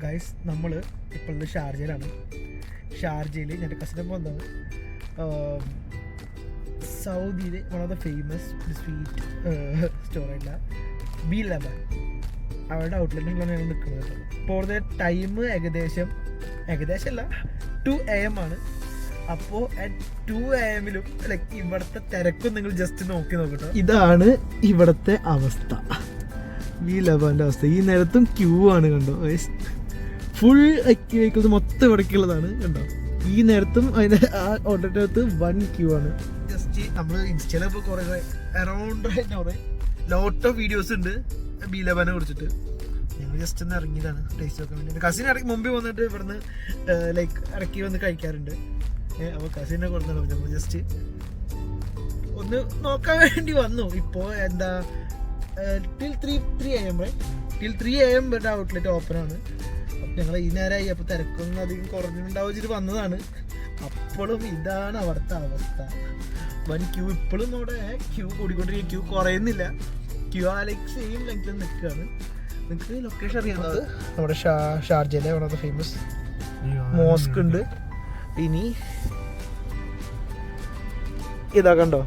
Guys നമ്മൾ ഇപ്പോഴത്തെ ഷാർജയിലാണ്. ഷാർജയിൽ എൻ്റെ കസിനൊപ്പം വന്നത് സൗദിയിൽ one of the famous sweet സ്റ്റോറല്ല B11 അവരുടെ ഔട്ട്ലെറ്റിലാണ് ഞങ്ങൾ നിൽക്കുന്നത്. ഇപ്പോൾ ടൈം ഏകദേശമല്ല 2 AM ആണ്. അപ്പോൾ അറ്റ് 2 AM ലൈക്ക് ഇവിടുത്തെ തിരക്കും നിങ്ങൾ ജസ്റ്റ് നോക്കട്ടോ. ഇതാണ് ഇവിടുത്തെ അവസ്ഥ, B11 അവസ്ഥ. ഈ നേരത്തും ക്യൂ ആണ് കണ്ടോ. ഫുൾ വെഹിക്കിൾസ് മൊത്തം ഇവിടേക്കുള്ളതാണ് കണ്ടോ. ഈ നേരത്തും അതിൻ്റെ ആ ഓട്ടോട്ടകത്ത് 1 ക്യൂ ആണ്. ജസ്റ്റ് നമ്മൾ ഇൻസ്റ്റയിലപ്പോൾ കുറേ അറൗണ്ട് ലോട്ട് ഓഫ് വീഡിയോസ് ഉണ്ട് B11 കുറിച്ചിട്ട്. ഞങ്ങൾ ജസ്റ്റ് ഒന്ന് ഇറങ്ങിയതാണ് ടേസ്റ്റ് നോക്കാൻ വേണ്ടി. കസിൻ ഇടയ്ക്ക് മുമ്പേ വന്നിട്ട് ഇവിടുന്ന് ലൈക്ക് ഇടയ്ക്ക് വന്ന് കഴിക്കാറുണ്ട്. അപ്പോൾ കസിനെ കൊടുത്തല്ലോ നമ്മൾ ജസ്റ്റ് ഒന്ന് നോക്കാൻ വേണ്ടി വന്നു. ഇപ്പോൾ എന്താ ടിൽ 3 AM വരെ ഔട്ട്ലെറ്റ് ഓപ്പണാണ്. അപ്പം ഞങ്ങൾ ഈ നേരമായി. അപ്പോൾ തിരക്കൊന്നും അധികം കുറഞ്ഞിട്ടുണ്ടാവിച്ചിട്ട് വന്നതാണ്. അപ്പോഴും ഇതാണ് അവിടുത്തെ അവസ്ഥ. 1 ക്യൂ ഇപ്പോഴും അവിടെ ക്യൂ കൂടിക്കൊണ്ടിരിക്കുക. ക്യൂ കുറയുന്നില്ല. ക്യൂ ആ ലൈക്ക് സെയിം ലെങ്ത്തിൽ നിൽക്കുകയാണ്. നിങ്ങൾക്ക് ലൊക്കേഷൻ അറിയാവുന്നത് നമ്മുടെ ഷാർജയിലെ one of the famous mosque ഉണ്ട്. ഇനി ഇതാ കണ്ടോ,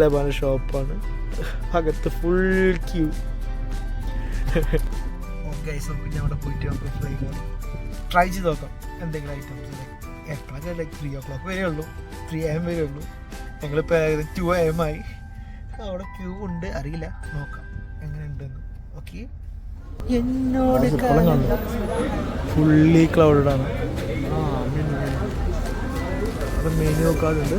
ലബാന ഷോപ്പാണ്. അകത്ത് ഫുൾ ക്യൂ. നമുക്ക് അവിടെ പോയിട്ട് നമുക്ക് ട്രൈ ചെയ്ത് നോക്കാം എന്തെങ്കിലും ഐറ്റംസ്. എപ്പോഴൊക്കെ ലൈക്ക് 3 o'clock വരെ ഉള്ളൂ, 3 AM വരെ ഉള്ളൂ. ഞങ്ങളിപ്പോൾ 2 AM ആയി. അവിടെ ക്യൂ ഉണ്ട്, അറിയില്ല, നോക്കാം എങ്ങനെയുണ്ടെന്ന്. ഓക്കെ, എന്നോട് ഫുള്ളി ക്ലൗഡഡ് ആണ്. അവിടെ മെനു നോക്കാറുണ്ട്.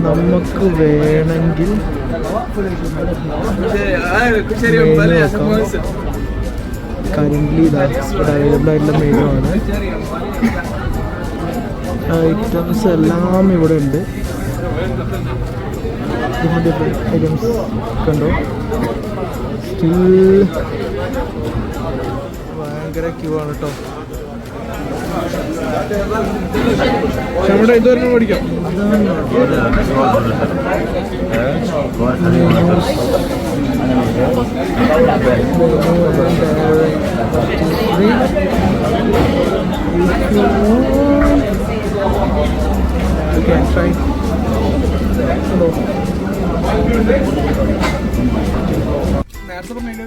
നമുക്ക് വേണമെങ്കിൽ കറൻ്റ്ലി അവൈലബിൾ ആയിട്ടുള്ള മെനു ആണ്. ഐറ്റംസ് എല്ലാം ഇവിടെ ഉണ്ട്. ഡിഫറെൻറ്റ് ഐറ്റംസ് കണ്ടോ. സ്റ്റിൽ ഭയങ്കര ക്യൂ ആണ് കേട്ടോ. നമ്മുടെ ഇതൊരെണ്ണം മേടിക്കാം. നേരത്തെ പറഞ്ഞ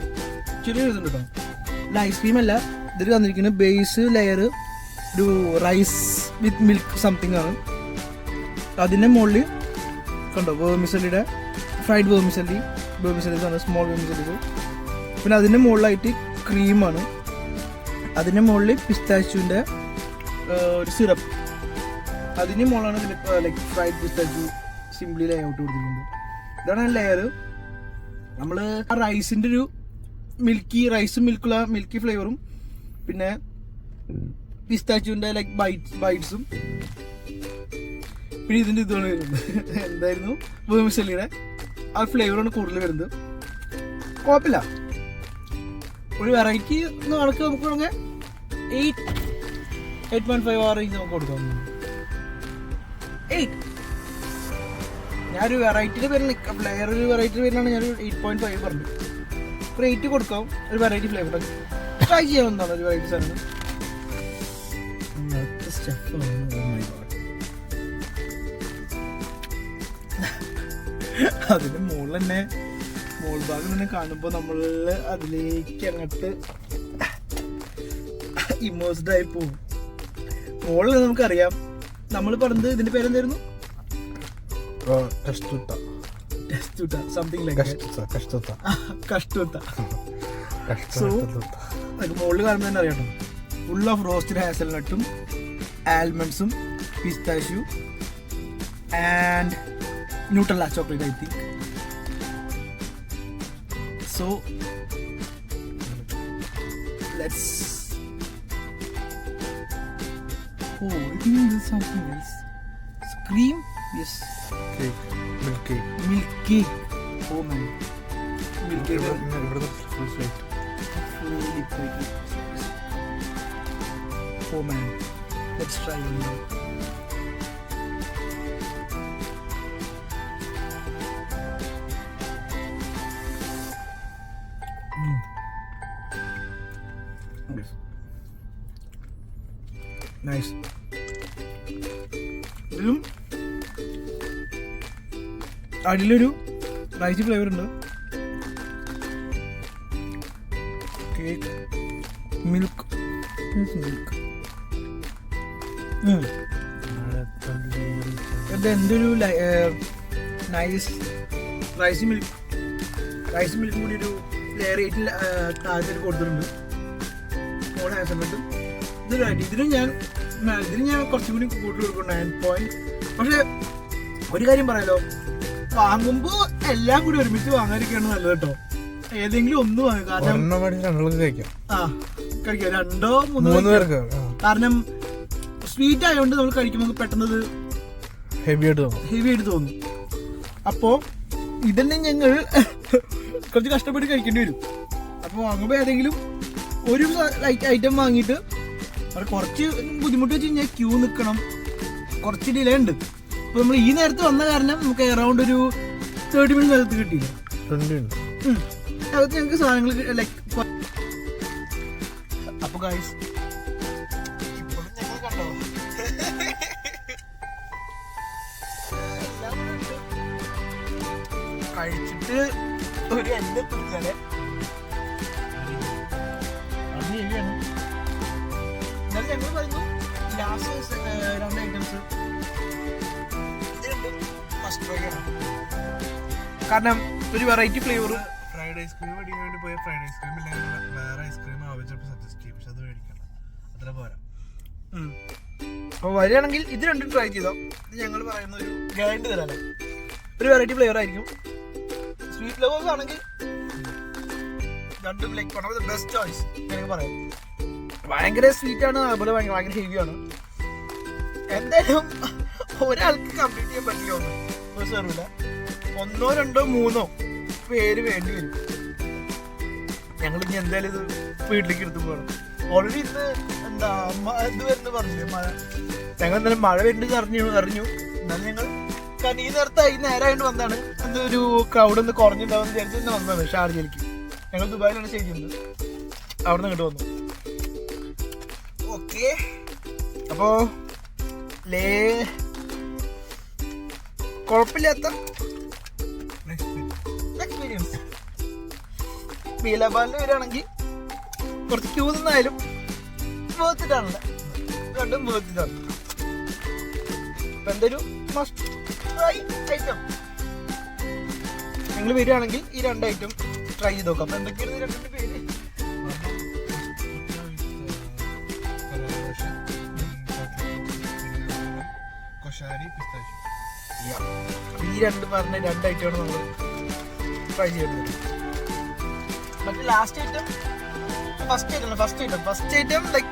ചെറിയ ഇതുണ്ട് കേട്ടോ. ഇത് ഐസ്ക്രീം അല്ല, ഇതിൽ തന്നിരിക്കുന്നത് ബേസ് ലെയർ ഒരു റൈസ് വിത്ത് മിൽക്ക് സംതിങ് ആണ്. അതിൻ്റെ മുകളിൽ കണ്ടോ വേർമിസലിയുടെ ഫ്രൈഡ് വേർമിസലി സ്മോൾ വേർമിസലി. പിന്നെ അതിൻ്റെ മുകളിലായിട്ട് ക്രീമാണ്. അതിൻ്റെ മുകളിൽ പിസ്താച്ചുവിൻ്റെ ഒരു സിറപ്പ്. അതിൻ്റെ മുകളിലാണ് ഇതിൻ്റെ like fried pistachio simply lay out കൊടുത്തിട്ടുണ്ട്. ഇതാണ് ലെയർ. നമ്മൾ ആ റൈസിൻ്റെ ഒരു റൈസും മിൽക്കി ഫ്ലേവറും പിന്നെ പിസ്താച്ചുവിൻ്റെ ലൈക്ക് ബൈറ്റ്സും പിന്നെ ഇതിൻ്റെ ഇതാണ് വരുന്നത്. എന്തായിരുന്നു വേർമിസലിയുടെ ആ ഫ്ലേവറാണ് കൂടുതൽ വരുന്നത്. കുഴപ്പമില്ല, ഒരു വെറൈറ്റി കണക്ക് നമുക്ക് വേണമെങ്കിൽ 8.5 ആ റേഞ്ച് നമുക്ക് കൊടുക്കാം. 8 ഞാനൊരു വെറൈറ്റിയുടെ പേരിൽ ഫ്ലേവർ ഒരു വെറൈറ്റിയുടെ പേരിലാണ് ഞാനൊരു 8.5 പറഞ്ഞു. ഒരു 8 കൊടുക്കാം. ഒരു വെറൈറ്റി ഫ്ലേവർ ട്രൈ ചെയ്യാവുന്നതാണ്. ഒരു വെറൈറ്റി സാധനം. അതിന്റെ മുകളിൽ തന്നെ മോൾ ഭാഗം തന്നെ കാണുമ്പോൾ നമ്മൾ അതിലേക്ക് അങ്ങോട്ട് ഇമേഴ്സ്ഡ് ആയി പോകും. മോളിൽ നമുക്കറിയാം. നമ്മൾ പറഞ്ഞത് ഇതിന്റെ പേരെന്തായിരുന്നു? Something like കഷ്ടുത്ത. സോ അത് മുകളിൽ കാണുമ്പോൾ തന്നെ അറിയാം. ഫുൾ ഓഫ് റോസ്റ്റഡ് ഹാസൽനട്ടും ആൽമണ്ട്സും pistachio and Nutella chocolate I think. So let's. Oh, I think there's something else. Cream? Yes. Cake. Milk cake. Milk cake. Oh man. Milk cake. Oh man. Let's try one more. Nice. ഇതിലും അടിയിലൊരു rice flavour ഉണ്ട്. Cake milk milk എന്തൊരു nice rice milk കൂടി ഒരു layer ആയിട്ട് താഴത്തേക്ക് കൊടുത്തിട്ടുണ്ട്. മോൾ ഹാസനട്ടും ഇതിനും ഞാൻ കുറച്ചും കൂടി കൂടുതൽ കൊടുക്കും 9 പക്ഷെ ഒരു കാര്യം പറയാലോ, വാങ്ങുമ്പോ എല്ലാം കൂടി ഒരുമിച്ച് വാങ്ങാതിരിക്കുകയാണ് നല്ലത് കേട്ടോ. ഏതെങ്കിലും ഒന്ന് വാങ്ങും. കാരണം കഴിക്കാം 2-3 പേർക്ക്. കാരണം സ്വീറ്റ് ആയതുകൊണ്ട് നമ്മൾ കഴിക്കുമ്പോൾ പെട്ടെന്ന് ഹെവി ആയിട്ട് തോന്നും. അപ്പോ ഇതന്നെ ഞങ്ങൾ കുറച്ച് കഷ്ടപ്പെട്ട് കഴിക്കേണ്ടി വരും. അപ്പോൾ വാങ്ങുമ്പോൾ ഏതെങ്കിലും ഒരു ഐറ്റം വാങ്ങിയിട്ട് അത് കുറച്ച് ബുദ്ധിമുട്ട് വെച്ച് കഴിഞ്ഞാൽ ക്യൂ നിൽക്കണം, കുറച്ച് ഡിലേ ഉണ്ട്. അപ്പോൾ നമ്മൾ ഈ നേരത്ത് വന്ന കാരണം നമുക്ക് അറൗണ്ട് ഒരു 30 മിനിറ്റ് നേരത്ത് കിട്ടിയില്ല. അകത്ത് ഞങ്ങൾക്ക് സാധനങ്ങൾ ലൈക്ക്. അപ്പോൾ ഗൈസ് ഇപ്പോഴും ഞങ്ങൾ കണ്ടോ കഴിച്ചിട്ട് ഒരു എന്റെ എത്തില്ലേ അത് ശരിയാണ്. എന്നാലും ഞങ്ങൾ പറയുന്നു ലാസ്റ്റ് 2 ഐറ്റംസ് ഫസ്റ്റ് ട്രൈ ആണ്. കാരണം ഒരു വെറൈറ്റി ഫ്ലേവറും. ഫ്രൈഡ് ഐസ്ക്രീം മേടിക്കാൻ വേണ്ടി പോയ ഫ്രൈഡ് ഐസ്ക്രീം ഇല്ലെങ്കിൽ വേറെ ഐസ്ക്രീം ആവശ്യപ്പോൾ സജസ്റ്റ് ചെയ്യും. പക്ഷെ അത് മേടിക്കണം, അത്ര പോരാ. അപ്പോൾ വരികയാണെങ്കിൽ ഇത് രണ്ടും ട്രൈ ചെയ്തോ. ഇത് ഞങ്ങൾ പറയുന്ന ഒരു ഗ്യാരണ്ടി തരാല്ലേ, ഒരു വെറൈറ്റി ഫ്ലേവർ ആയിരിക്കും. സ്വീറ്റ് ലവേഴ്സ് ആണെങ്കിൽ രണ്ടും like one of the best choice എനിക്ക് പറയാം. ഭയങ്കര സ്വീറ്റ് ആണ്, അതുപോലെ ഭയങ്കര ഹെവിയാണ്. എന്തായാലും ഒരാൾക്ക് കംപ്ലീറ്റ് ചെയ്യാൻ പറ്റില്ല. ഒന്നും സെർവില്ല, 1, 2, 3 പേര് വേണ്ടി വരും. ഞങ്ങൾ ഇനി എന്തായാലും ഇത് വീട്ടിലേക്ക് എടുത്തു പോകണം. ഓൾറെഡി ഇന്ന് എന്താ ഇത് വരുന്ന പറഞ്ഞില്ലേ മഴ. ഞങ്ങൾ എന്തായാലും മഴ വരുന്നത് അറിഞ്ഞു. എന്നാലും ഞങ്ങൾ കാരണം ഈ നേരമായിട്ട് വന്നതാണ്. എന്തൊരു ക്രൗഡ് ഒന്ന് കുറഞ്ഞിട്ടുണ്ടാവും വിചാരിച്ചു തന്നെ വന്നതാണ് ഷാർജയിലേക്ക്. ഞങ്ങൾ ദുബായിലാണ് സ്റ്റേ ചെയ്യുന്നത്, അവിടെ നിന്ന് ഇങ്ങോട്ട് വന്നു. ഓക്കെ, അപ്പോ കുഴപ്പമില്ലാത്ത എക്സ്പീരിയൻസ്. ബീലാബാലിൽ വരികയാണെങ്കിൽ കുറച്ച് ക്യൂ നിന്നായാലും വേർത്തിട്ടാണല്ലേ, രണ്ടും വേർത്തിട്ടാണ്. അപ്പൊ എന്തൊരു മസ്റ്റ് ട്രൈ ഐറ്റം. നിങ്ങൾ വരികയാണെങ്കിൽ ഈ 2 ഐറ്റം ട്രൈ ചെയ്ത് നോക്കാം. അപ്പൊ എന്തൊക്കെയാണ് 2 പേര്? ഈ 2 പറഞ്ഞ 2 ഐറ്റമാണ് നമ്മൾ ട്രൈ ചെയ്യുന്നത്. മറ്റേ last item first item like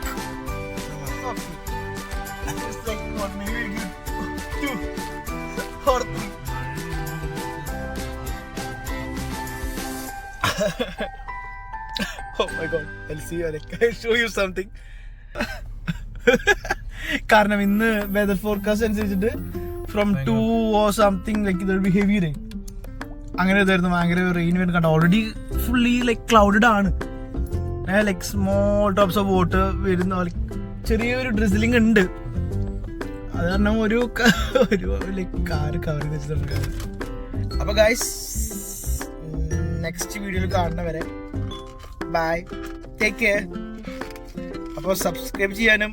Oh my god, I'll see you, Alec. I'll show you something. കാരണം ഇന്ന് വെതർ ഫോർകാസ്റ്റ് അനുസരിച്ചിട്ട് from 2 or something like there will be heavy rain. അങ്ങനെ ഇതായിരുന്നു, ഭയങ്കര റെയിൻ വരുന്ന കണ്ട. ഓൾറെഡി ഫുള്ളി ലൈക്ക് ക്ലൗഡഡ് ആണ്. Like small drops of water വരുന്ന ചെറിയൊരു ഡ്രിസിലിംഗ് ഉണ്ട്. അത് കാരണം ഒരു ലൈക്ക് കാർ കവർ വെച്ചിട്ടുണ്ട്. അപ്പൊ ഗൈസ് നെക്സ്റ്റ് വീഡിയോയിൽ കാണുന്ന വരെ ബൈ, ടേക്ക് കെയർ. അപ്പോൾ സബ്സ്ക്രൈബ് ചെയ്യാനും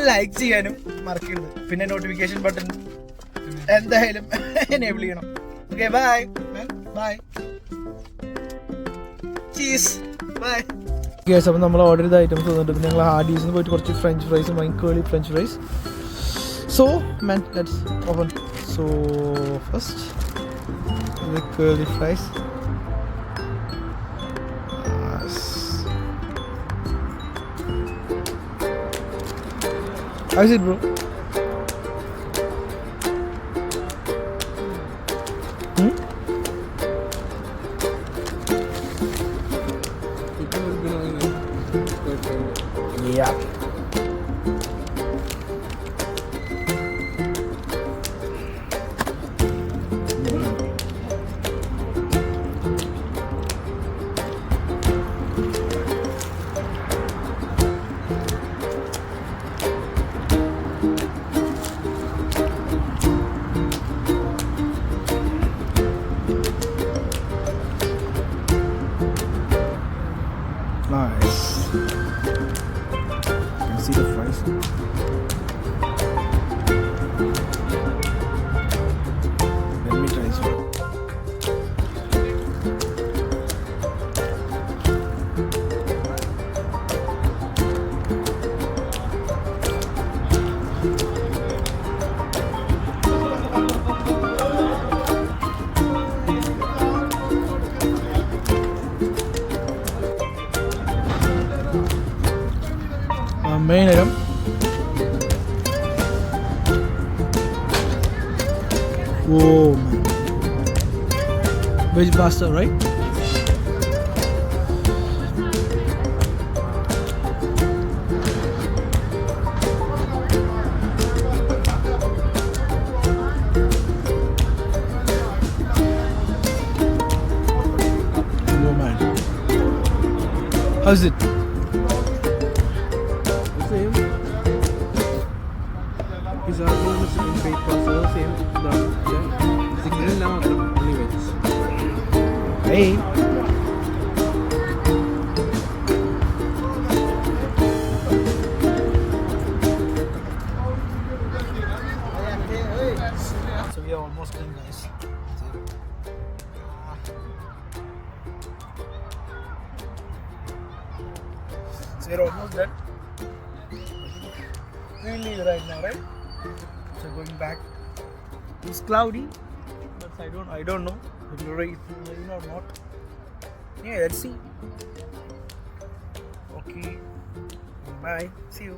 ലൈക്ക് ചെയ്യാനും മറക്കരുത്. പിന്നെ നോട്ടിഫിക്കേഷൻ ബട്ടൺ എന്തായാലും എനേബിൾ ചെയ്യണം. ഓക്കെ, ബൈ ബൈ, ചീസ്, ബൈ. യെസ്, അപ്പം നമ്മൾ ഓർഡർ ചെയ്ത ഐറ്റംസ് വന്നിട്ട് ഞങ്ങൾ ഹാർഡീസിന് പോയിട്ട് കുറച്ച് ഫ്രഞ്ച് ഫ്രൈസും വാങ്ങി, curly French fries. So man, let's open. So first the curly fries. How is it, bro? Yeah. വൈകുന്നേരം Oh man. Veg pasta, right? Oh man. How's it? Same. Pizza is in fake pasta, same. Signal now, only veg. Hey. So we are almost done, guys. So we're almost done. We'll leave right now, right? So going back. It's cloudy, but I don't know if it'll rain or not. Yeah, let's see. Okay. Bye. See you.